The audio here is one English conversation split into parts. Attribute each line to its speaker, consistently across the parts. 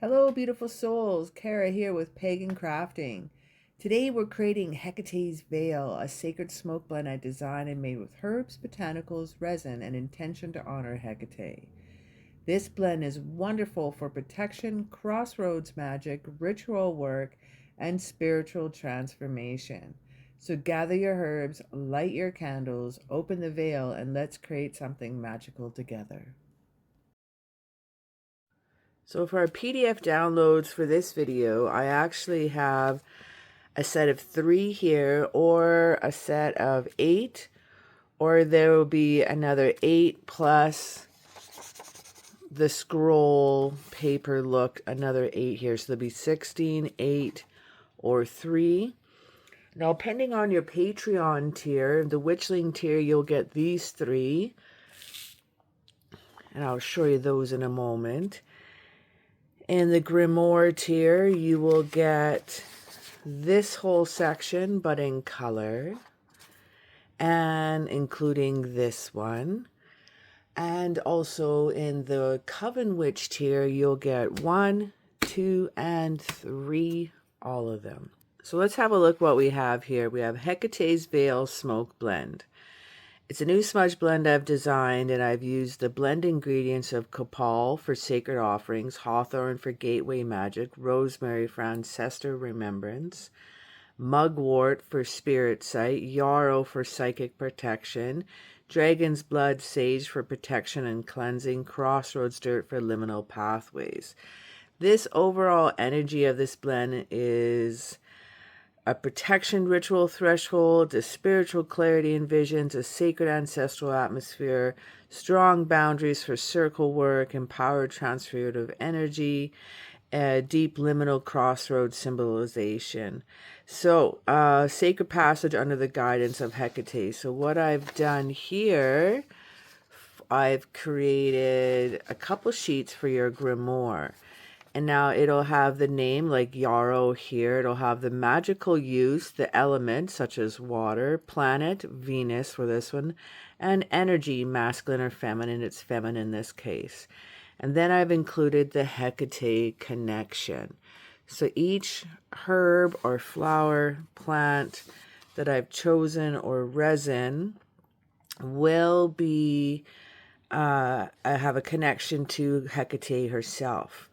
Speaker 1: Hello, beautiful souls. Kara here with Pagan Crafting. Today we're creating Hecate's Veil, a sacred smoke blend I designed and made with herbs, botanicals, resin, and intention to honor Hecate. This blend is wonderful for protection, crossroads magic, ritual work, and spiritual transformation. So gather your herbs, light your candles, open the veil, and let's create something magical together. So for our PDF downloads for this video, I actually have a set of 3 here, or a set of 8, or there will be another 8 plus the scroll paper look, another 8 here. So there'll be 16, 8, or 3. Now, depending on your Patreon tier, the Witchling tier, you'll get these 3. And I'll show you those in a moment. In the Grimoire tier, you will get this whole section, but in color, and including this one. And also in the Coven Witch tier, you'll get 1, 2, and 3, all of them. So let's have a look what we have here. We have Hecate's Veil Smoke Blend. It's a new smudge blend I've designed, and I've used the blend ingredients of copal for sacred offerings, hawthorn for gateway magic, rosemary for ancestor remembrance, mugwort for spirit sight, yarrow for psychic protection, dragon's blood sage for protection and cleansing, crossroads dirt for liminal pathways. This overall energy of this blend is a protection ritual threshold, a spiritual clarity and visions, a sacred ancestral atmosphere, strong boundaries for circle work, empowered transformative energy, a deep liminal crossroads symbolization. So, sacred passage under the guidance of Hecate. So what I've done here, I've created a couple sheets for your grimoire. And now it'll have the name like yarrow here. It'll have the magical use, the element such as water, planet, Venus for this one, and energy, masculine or feminine. It's feminine in this case. And then I've included the Hecate connection. So each herb or flower, plant that I've chosen or resin will be, I have a connection to Hecate herself.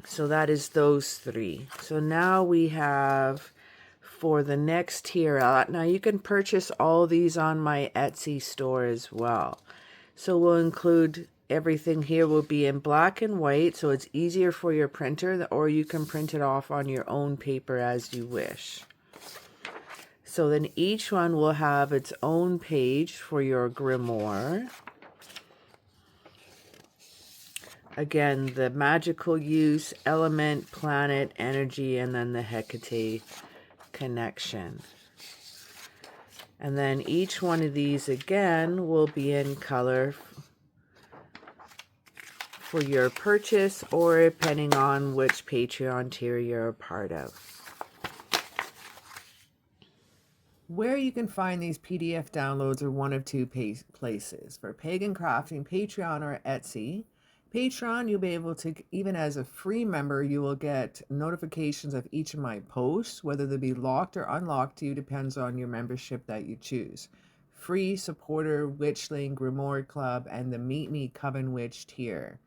Speaker 1: So that is those 3. So now we have for the next tier. Now you can purchase all these on my Etsy store as well. So we'll include everything here will be in black and white, so it's easier for your printer, or you can print it off on your own paper as you wish. So then each one will have its own page for your grimoire. Again, the magical use, element, planet, energy, and then the Hecate connection. And then each one of these, again, will be in color for your purchase, or depending on which Patreon tier you're a part of. Where you can find these PDF downloads are one of 2 places. For Pagan Crafting, Patreon or Etsy. Patreon, you'll be able to, even as a free member, you will get notifications of each of my posts, whether they be locked or unlocked to you, depends on your membership that you choose. Free supporter, Witchling, Grimoire Club, and the Meet Me Coven Witch tier.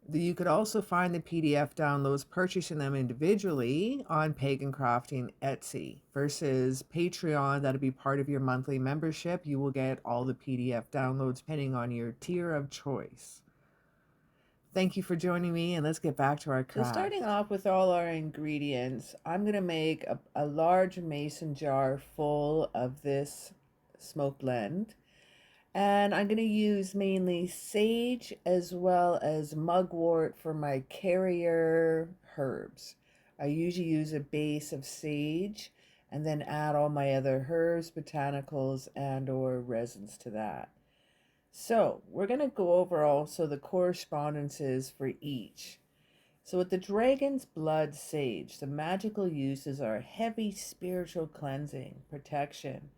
Speaker 1: You could also find the PDF downloads, purchasing them individually on Pagan Crafting Etsy versus Patreon. That'll be part of your monthly membership. You will get all the PDF downloads depending on your tier of choice. Thank you for joining me, and let's get back to our craft. So starting off with all our ingredients, I'm going to make a large mason jar full of this smoke blend. And I'm going to use mainly sage as well as mugwort for my carrier herbs. I usually use a base of sage and then add all my other herbs, botanicals, and or resins to that. So we're going to go over also the correspondences for each. So with the dragon's blood sage, the magical uses are heavy spiritual cleansing, protection,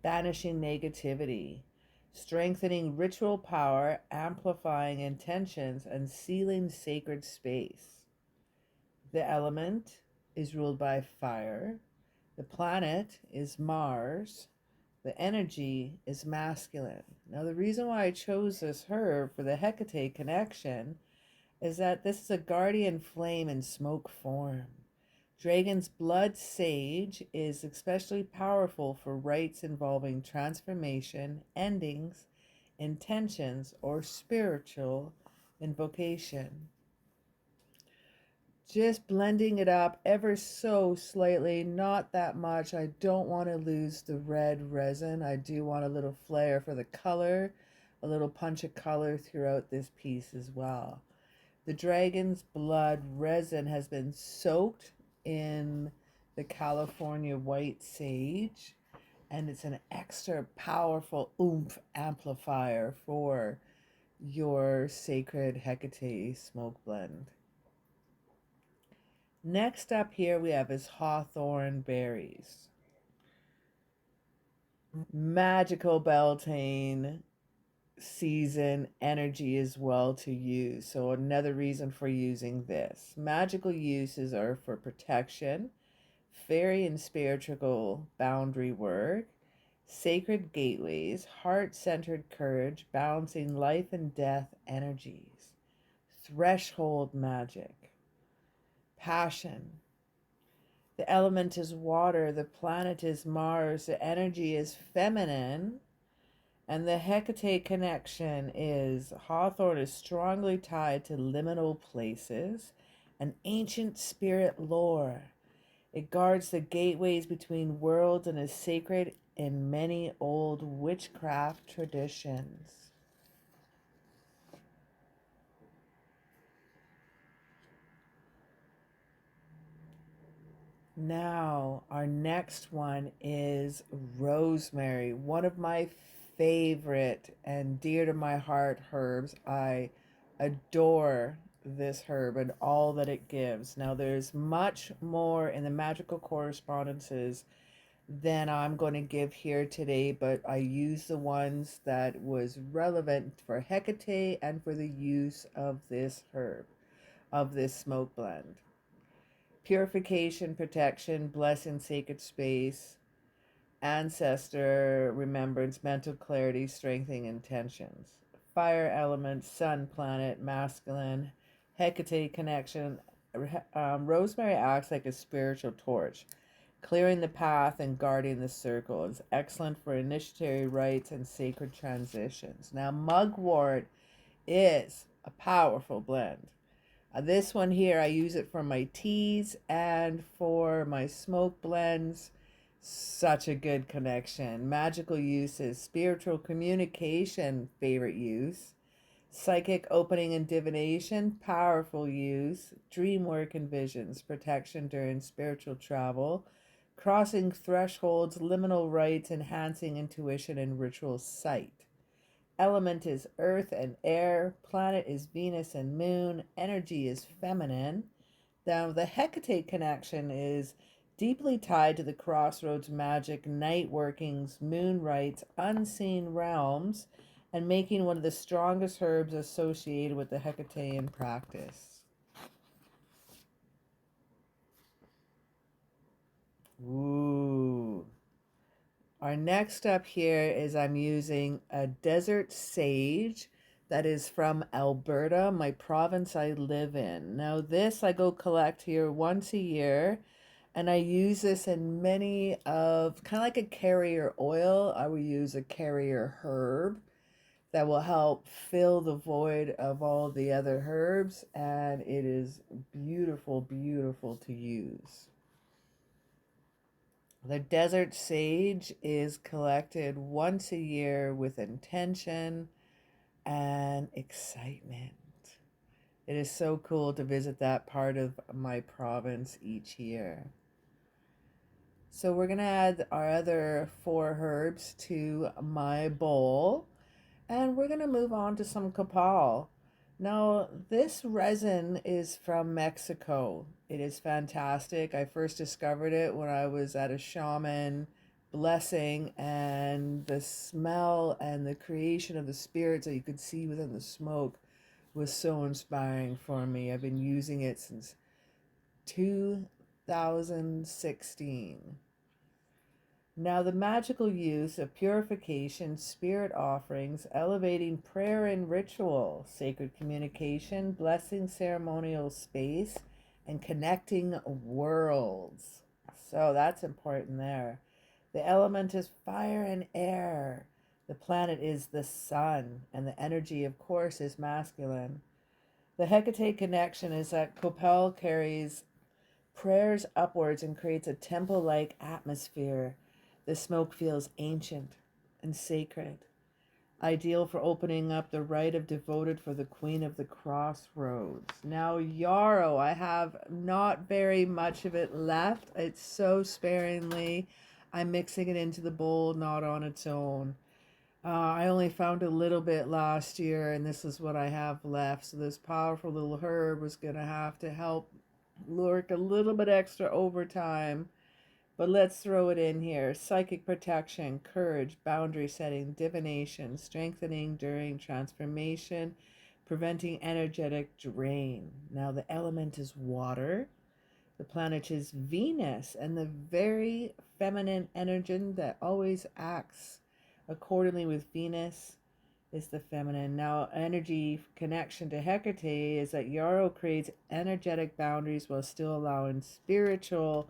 Speaker 1: banishing negativity, strengthening ritual power, amplifying intentions, and sealing sacred space. The element is ruled by fire. The planet is Mars. The energy is masculine. Now, the reason why I chose this herb for the Hecate connection is that this is a guardian flame in smoke form. Dragon's blood sage is especially powerful for rites involving transformation, endings, intentions, or spiritual invocation. Just blending it up ever so slightly, not that much. I don't want to lose the red resin. I do want a little flair for the color, a little punch of color throughout this piece as well. The dragon's blood resin has been soaked in the California white sage, and it's an extra powerful oomph amplifier for your sacred Hecate smoke blend. Next up here we have is hawthorn berries. Magical Beltane season energy as well to use. So another reason for using this. Magical uses are for protection, fairy and spiritual boundary work, sacred gateways, heart-centered courage, balancing life and death energies, threshold magic, passion. The element is water, the planet is Mars, the energy is feminine, and the Hecate connection is Hawthorne is strongly tied to liminal places and ancient spirit lore. It guards the gateways between worlds and is sacred in many old witchcraft traditions. Now, our next one is rosemary, one of my favorite and dear to my heart herbs. I adore this herb and all that it gives. Now, there's much more in the magical correspondences than I'm going to give here today, but I use the ones that was relevant for Hecate and for the use of this herb, of this smoke blend. Purification, protection, blessing, sacred space, ancestor, remembrance, mental clarity, strengthening intentions. Fire element, sun, planet, masculine, Hecate connection. Rosemary acts like a spiritual torch, clearing the path and guarding the circle. It's excellent for initiatory rites and sacred transitions. Now, mugwort is a powerful blend. This one here, I use it for my teas and for my smoke blends. Such a good connection. Magical uses, spiritual communication, favorite use. Psychic opening and divination, powerful use. Dream work and visions, protection during spiritual travel. Crossing thresholds, liminal rites, enhancing intuition and ritual sight. Element is earth and air. Planet is Venus and moon. Energy is feminine. Now, the Hecate connection is deeply tied to the crossroads magic, night workings, moon rites, unseen realms, and making one of the strongest herbs associated with the Hecatean practice. Ooh. Our next up here is I'm using a desert sage that is from Alberta, my province I live in. Now this I go collect here once a year, and I use this in many of, kind of like a carrier oil, I will use a carrier herb that will help fill the void of all the other herbs, and it is beautiful, beautiful to use. The desert sage is collected once a year with intention and excitement. It is so cool to visit that part of my province each year. So we're going to add our other 4 herbs to my bowl, and we're going to move on to some copal. Now, this resin is from Mexico. It is fantastic. I first discovered it when I was at a shaman blessing, and the smell and the creation of the spirits that you could see within the smoke was so inspiring for me. I've been using it since 2016. Now, the magical use of purification, spirit offerings, elevating prayer and ritual, sacred communication, blessing ceremonial space, and connecting worlds. So that's important there. The element is fire and air. The planet is the sun, and the energy, of course, is masculine. The Hecate connection is that Copel carries prayers upwards and creates a temple-like atmosphere. The smoke feels ancient and sacred, ideal for opening up the rite of devoted for the queen of the crossroads. Now, yarrow, I have not very much of it left. It's so sparingly. I'm mixing it into the bowl, not on its own. I only found a little bit last year, and this is what I have left. So this powerful little herb was going to have to help work a little bit extra overtime. But let's throw it in here. Psychic protection, courage, boundary setting, divination, strengthening during transformation, preventing energetic drain. Now the element is water. The planet is Venus, and the very feminine energy that always acts accordingly with Venus is the feminine. Now, energy connection to Hecate is that yarrow creates energetic boundaries while still allowing spiritual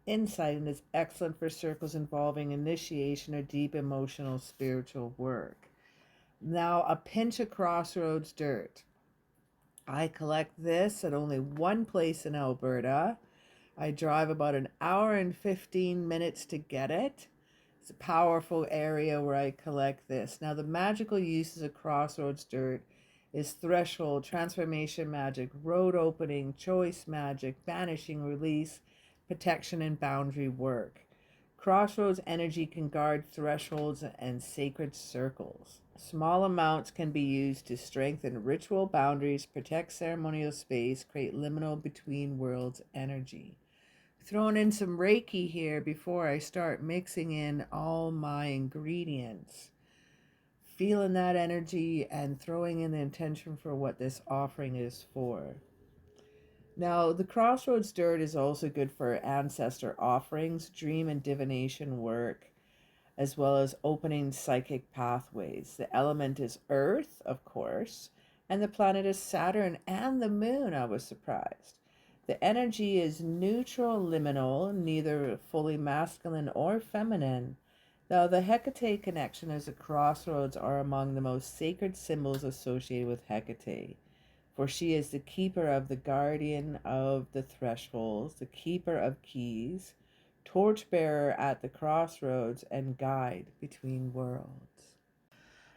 Speaker 1: insight, and is excellent for circles involving initiation or deep emotional spiritual work. Now, a pinch of crossroads dirt. I collect this at only one place in Alberta. I drive about an hour and 15 minutes to get it. It's a powerful area where I collect this. Now, the magical uses of crossroads dirt is threshold, transformation magic, road opening, choice magic, banishing, release, protection, and boundary work. Crossroads energy can guard thresholds and sacred circles. Small amounts can be used to strengthen ritual boundaries, protect ceremonial space, create liminal between worlds energy. Throwing in some Reiki here before I start mixing in all my ingredients. Feeling that energy and throwing in the intention for what this offering is for. Now, the crossroads dirt is also good for ancestor offerings, dream and divination work, as well as opening psychic pathways. The element is earth, of course, and the planet is Saturn and the moon. I was surprised. The energy is neutral, liminal, neither fully masculine or feminine. Though the Hecate connection as the crossroads are among the most sacred symbols associated with Hecate. For she is the keeper of the guardian of the thresholds, the keeper of keys, torchbearer at the crossroads, and guide between worlds.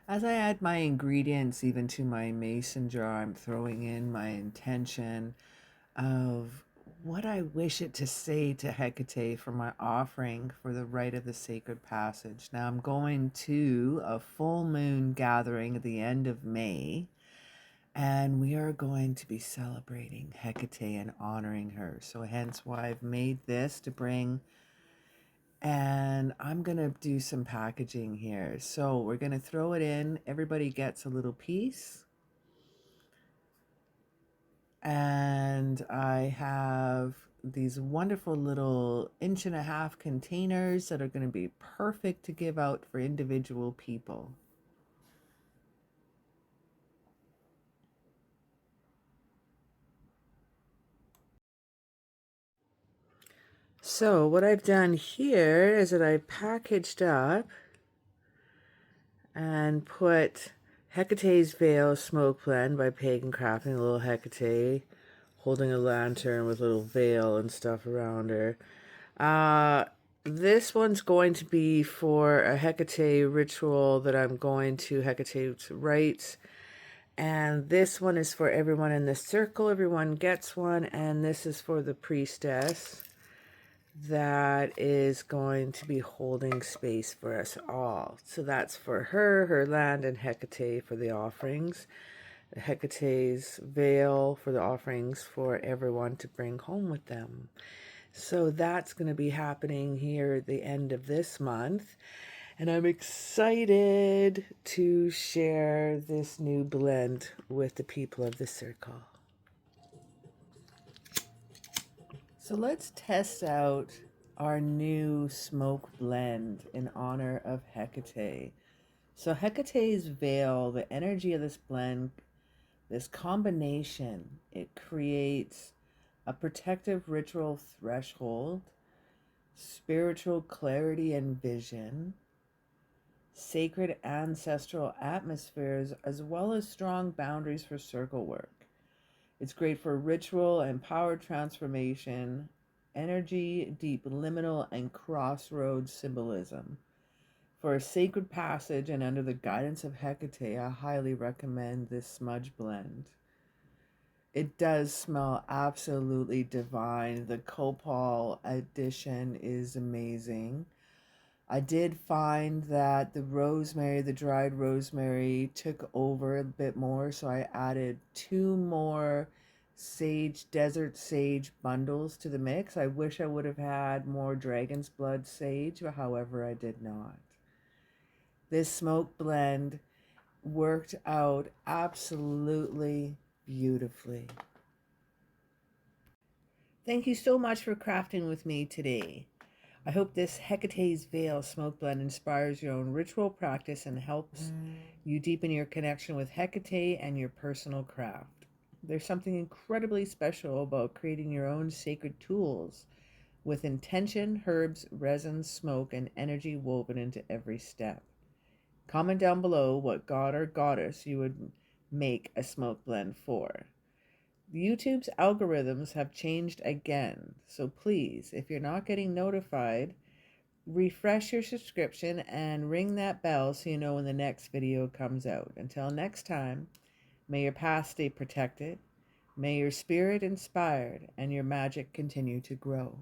Speaker 1: As I add my ingredients even to my mason jar, I'm throwing in my intention of what I wish it to say to Hecate for my offering for the rite of the sacred passage. Now I'm going to a full moon gathering at the end of May, and we are going to be celebrating Hecate and honoring her. So hence why I've made this to bring, and I'm going to do some packaging here. So we're going to throw it in. Everybody gets a little piece. And I have these wonderful little 1.5-inch containers that are going to be perfect to give out for individual people. So what I've done here is that I packaged up and put Hecate's Veil Smoke Blend by Pagan Crafting, a little Hecate holding a lantern with a little veil and stuff around her. This one's going to be for a Hecate ritual that I'm going to, Hecate's rites. And this one is for everyone in the circle. Everyone gets one. And this is for the priestess that is going to be holding space for us all. So that's for her, her land, and Hecate for the offerings. Hecate's veil for the offerings for everyone to bring home with them. So that's going to be happening here at the end of this month. And I'm excited to share this new blend with the people of the circle. So let's test out our new smoke blend in honor of Hecate. So Hecate's veil, the energy of this blend, this combination, it creates a protective ritual threshold, spiritual clarity and vision, sacred ancestral atmospheres, as well as strong boundaries for circle work. It's great for ritual and power transformation, energy, deep liminal, and crossroads symbolism. For a sacred passage and under the guidance of Hecate, I highly recommend this smudge blend. It does smell absolutely divine. The copal addition is amazing. I did find that the rosemary, the dried rosemary, took over a bit more, so I added 2 more sage, desert sage bundles to the mix. I wish I would have had more dragon's blood sage, however, I did not. This smoke blend worked out absolutely beautifully. Thank you so much for crafting with me today. I hope this Hecate's Veil smoke blend inspires your own ritual practice and helps you deepen your connection with Hecate and your personal craft. There's something incredibly special about creating your own sacred tools with intention, herbs, resins, smoke, and energy woven into every step. Comment down below what god or goddess you would make a smoke blend for. YouTube's algorithms have changed again, so please, if you're not getting notified, refresh your subscription and ring that bell so you know when the next video comes out. Until next time, may your path stay protected, may your spirit inspired, and your magic continue to grow.